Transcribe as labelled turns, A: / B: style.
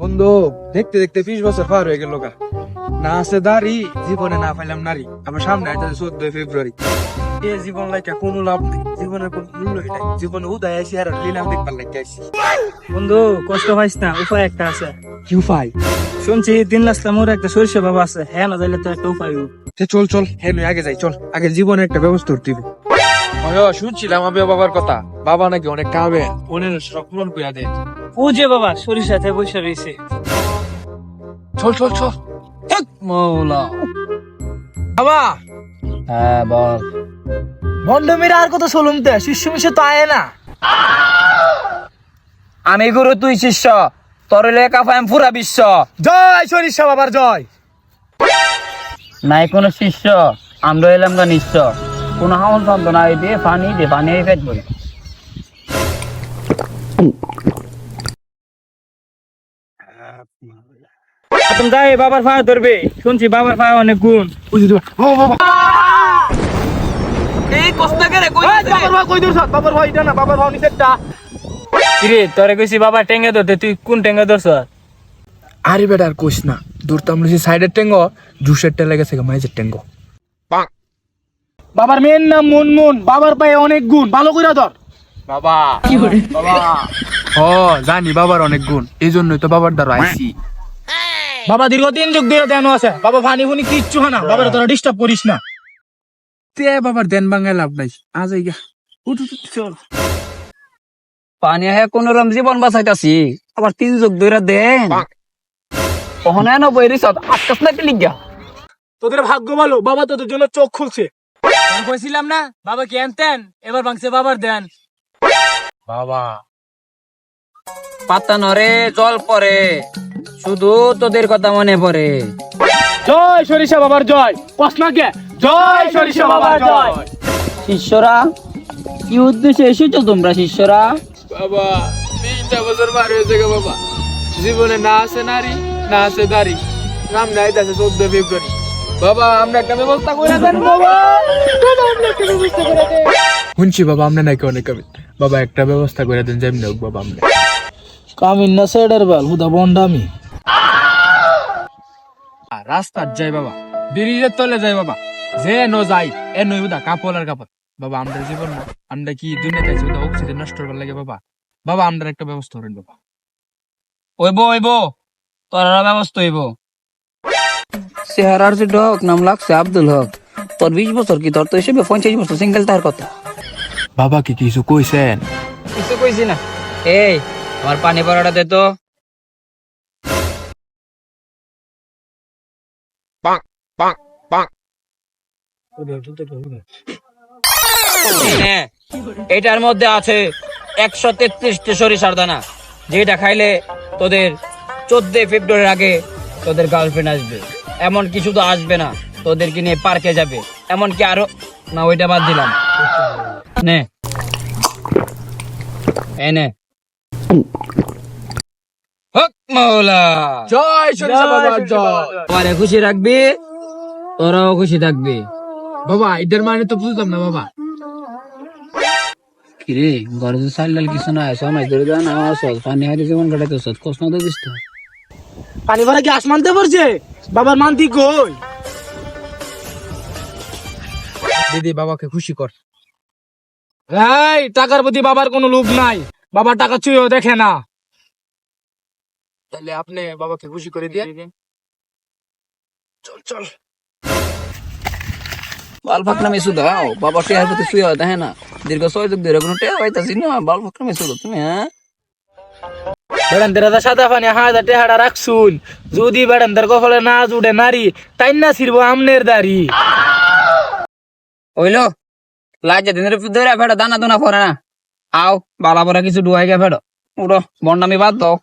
A: বন্ধু, দেখতে দেখতে 20 বছর পার হয়ে গেল গা। না আছে দাড়ি, জীবনে না পাইলাম নারী। আমার সামনে আইতাছে 14 ফেব্রুয়ারি। এ জীবন লাইকা কোনো লাভ নাই, জীবনের কোনো মূল্যই নাই। জীবনে উদয় আইসি আর লীলাম দেখবার লাগে আইসি।
B: বন্ধু কষ্ট পাইস না, উপায় একটা আছে।
A: কি উপায়?
B: শুনছি 3 লাখ মোর একটা সরিষা বাবা আছে, হ্যাঁ না যাইলে তো একটা উপায় হোক।
A: চল চল, হ্যাঁ নই আগে যাই, চল আগে জীবনে একটা ব্যবস্থা করতে দিব। শুনছিলাম আমি বাবার কথা, বাবা নাকি অনেক কামে, ওনের সব পূরণ কইরা দেয়।
B: ও যে বাবা সরিষাতে বসে রয়েছে।
A: চল চল চল।
B: মৌলা
A: বাবা,
B: হ্যাঁ বল।
C: ভন্ডমির আর কত সলুমতে শিষ্য মিশে তো আয় না।
B: আমি গুরু তুই শিষ্য, তোর লেখা ফাইম পুরা বিশ্ব।
C: জয় সরিষা বাবার জয়।
B: নাই কোনো শিষ্য, আমরা এলাম গা নিশ্চ। কোনো হামন শান্ত নাই দে পানি ফেট বলে। তুমি যাই বাবার ফায়া ধরবে, শুনছি বাবার ফায়া অনেক গুণ। এই কষ্ট করে কই
C: বাবার ভাই কই দূর সব বাবার ভাই এটা না বাবার ভাই নিচেরটা।
B: কিরে তোরে কইছি বাবা টেঙ্গে ধরতে, তুই কোন টেঙ্গে ধরছ?
A: আরে বেটা আর কইস না, দূরতাম লইছি সাইডের টেঙ্গো, জুসের টেলা গেছে মাইজের টেঙ্গো।
C: বাবার মেয়ের নাম মুনমুন, বাবার পায়ে অনেক গুণ, ভালো কইরা ধর।
A: বাবা বাবা, ও জানি বাবার অনেক গুণ, এই জন্যই তো বাবার দ্বারা আইছি।
C: বাবা দীর্ঘ 3 যুগ ধরে দেন আছে, বাবা ফানি ফুনি কিচ্ছু হয় না, বাবার তোরা ডিস্টার্ব করিস না।
A: তে বাবার দেন বাঙ্গায় লাভ নাই, আজ এই গা উঠ উঠ উঠ, চল।
B: পানি আহে কোন রকম জীবন বাঁচাইতাছি, আবার 3 যুগ ধরে দেন ওখানে না বইরিস আটকাস না কি লিগা।
C: তোদের ভাগ্য ভালো, বাবা তোদের জন্য চোখ খুলছে।
B: আমি কইছিলাম না বাবা কি আনতেন, এবার ভাঙছে বাবার দেন।
A: বাবা
B: পাতা নরে জল পরে, শুধু তোদের কথা মনে পড়ে।
C: জয় সরিষা বাবার জয়, কসনা কে জয় সরিষা বাবার জয়।
B: শিষ্যরা কি উদ্দেশ্যে এসেছো তোমরা শিষ্যরা?
A: বাবা 20টা বছর পার হয়েছে গো বাবা, জীবনে না আছে নারী না আছে দাড়ি, নাম নাই আছে 14 ফেব্রুয়ারি। বাবা আমরা একটা ব্যবস্থা করে দেন বাবা, আমরা একটা ব্যবস্থা করে দেন। শুনছি বাবা আমরা নাকি অনেক কবি, বাবা একটা ব্যবস্থা করে দেন যেমনি হোক বাবা। আমরা
C: কামিন না সেডার বাল হুদা বন্ডামি।
A: রাস্তার যাই বাবা, ব্রিজের তলে যাই বাবা, যে নো যাই এ নই উদা কাপড় আর কাপড়। বাবা আমরা জীবন না, আমরা কি দুনিয়াতে আছি উদা অক্সিজেন নষ্ট করবার লাগে বাবা। বাবা আমরা একটা ব্যবস্থা করেন বাবা।
B: ওইব তোরা ব্যবস্থা হইব। চেহারার যে ডক নাম লাগছে আব্দুল হক, তোর 20 বছর কি তোর তো হিসেবে 50 বছর সিঙ্গেল তার কথা।
A: বাবা কি কিছু কইছেন?
B: কিছু কইছি না। এই আমার পানি পড়াটা দে তো। হ্যাঁ, এটার মধ্যে আছে 133টি সরিষার দানা, যেটা খাইলে তোদের 14 ফেব্রুয়ারির আগে তোদের গার্লফ্রেন্ড আসবে। এমন কিছু তো আসবে না, তোদেরকে নিয়ে পার্কে যাবে, এমনকি আরো না, ওইটা বাদ দিলাম। নে এনে হক মাওলা।
A: জয় সরিষা বাবা জয়।
B: তোমারে খুশি রাখবি, তোরাও খুশি থাকবি।
A: বাবা এটার মানে তো বুঝলাম না বাবা।
B: কিরে ঘরে তো চাল ডাল কিছু নাই, সময় ধরে দেন আসল পানি হারি জীবন কাটাইতে সৎ কষ্ট না তো দিস তো।
C: পানি ভরা কি আসমানতে পড়ছে, বাবার মানতি কই?
A: দিদি বাবাকে খুশি কর।
C: এই টাকার প্রতি বাবার কোনো লোভ নাই, বাবা টাকা চুইও দেখে না।
A: তাহলে আপনি বাবাকে খুশি করে দিয়ে চল চল।
B: বাল ফাকনামি শুধাও, বাবা টেহার প্রতি শুয়ে দেখে না, দীর্ঘ 6 যুগ ধরে কোনো টেহা পাইতাছি না। বাল ফাকনামি শুধু তুমি, হ্যাঁ
C: বেড়ান্দের সাদা পানি হাজার টেহারা রাখছুন, যদি বেড়ান্দের কপালে না জুড়ে নারী তাই না ছিড়বো আমনের দাড়ি।
B: ওইলো লাজ দিনের ধরে ফেটো দানা দানা পরে না। আও বালা পরে কিছু ডুয়াই গে ফেটো, উঠো বন্ডামি বাদ দাও।